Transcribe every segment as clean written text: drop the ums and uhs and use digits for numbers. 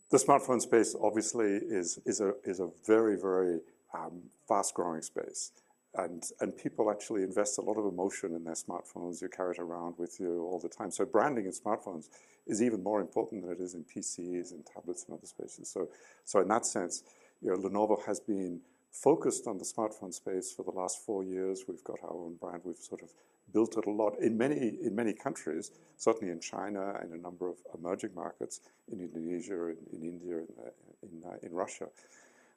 The smartphone space obviously is a very, very fast-growing space. And people actually invest a lot of emotion in their smartphones. You carry it around with you all the time. So branding in smartphones is even more important than it is in PCs and tablets and other spaces. So in that sense, Lenovo has been focused on the smartphone space for the last 4 years. We've got our own brand. We've sort of built it a lot in many countries, certainly in China and a number of emerging markets, in Indonesia, in India, in Russia.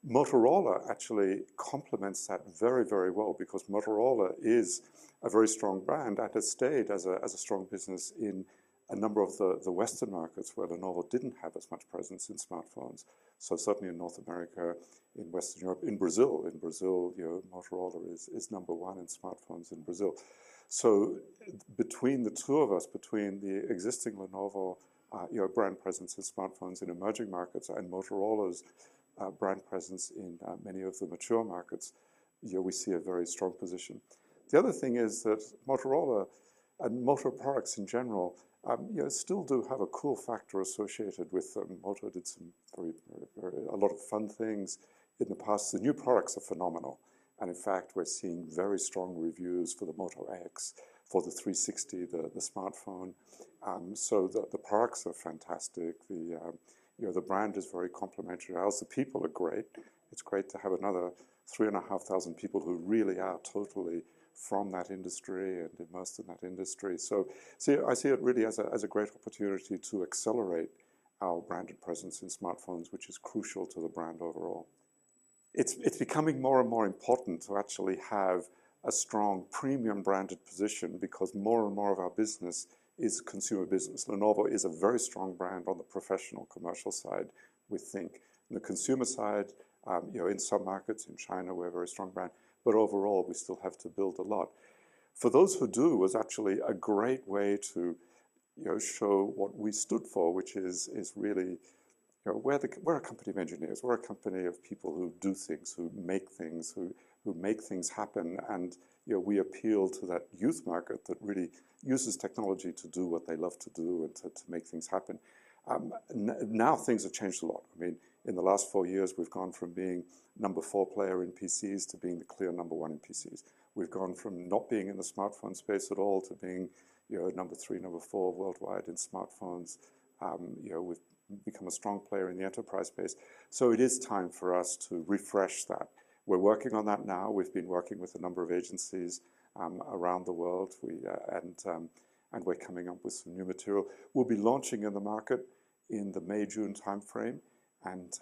Motorola actually complements that very, very well because Motorola is a very strong brand and has stayed as a strong business in a number of the Western markets where Lenovo didn't have as much presence in smartphones. So certainly in North America, in Western Europe, in Brazil, Motorola is number one in smartphones in Brazil. So between the two of us, between the existing Lenovo brand presence in smartphones in emerging markets and Motorola's brand presence in many of the mature markets, we see a very strong position. The other thing is that Motorola and motor products in general, still do have a cool factor associated with them. Moto did some a lot of fun things in the past. The new products are phenomenal. And in fact, we're seeing very strong reviews for the Moto X, for the 360, the smartphone. So the products are fantastic. The brand is very complimentary. The people are great. It's great to have another 3,500 people who really are totally from that industry and immersed in that industry. So I see it really as a great opportunity to accelerate our branded presence in smartphones, which is crucial to the brand overall. It's becoming more and more important to actually have a strong premium branded position because more and more of our business is consumer business. Lenovo is a very strong brand on the professional commercial side, we think. On the consumer side, in some markets, in China, we're a very strong brand, but overall, we still have to build a lot. For those who do, was actually a great way to show what we stood for, which is really, we're a company of engineers. We're a company of people who do things, who make things happen, and we appeal to that youth market that really uses technology to do what they love to do and to make things happen. Now things have changed a lot. I mean, in the last 4 years, we've gone from being number 4 player in PCs to being the clear number 1 in PCs. We've gone from not being in the smartphone space at all to being number 3, number 4 worldwide in smartphones. We've become a strong player in the enterprise space. So it is time for us to refresh that. We're working on that now. We've been working with a number of agencies around the world. And we're coming up with some new material. We'll be launching in the market in the May-June timeframe. And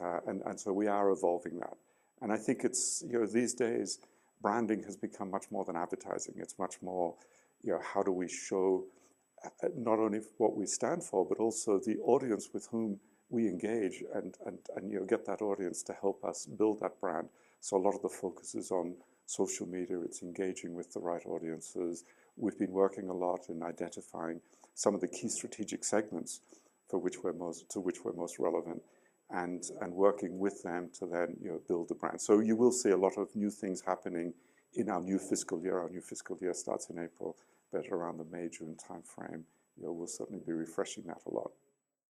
so we are evolving that. And I think it's, these days, branding has become much more than advertising. It's much more, how do we show not only what we stand for, but also the audience with whom we engage and get that audience to help us build that brand. So a lot of the focus is on social media. It's engaging with the right audiences. We've been working a lot in identifying some of the key strategic segments to which we're most relevant, and working with them to then build the brand. So you will see a lot of new things happening in our new fiscal year. Our new fiscal year starts in April, but around the May-June timeframe, we'll certainly be refreshing that a lot.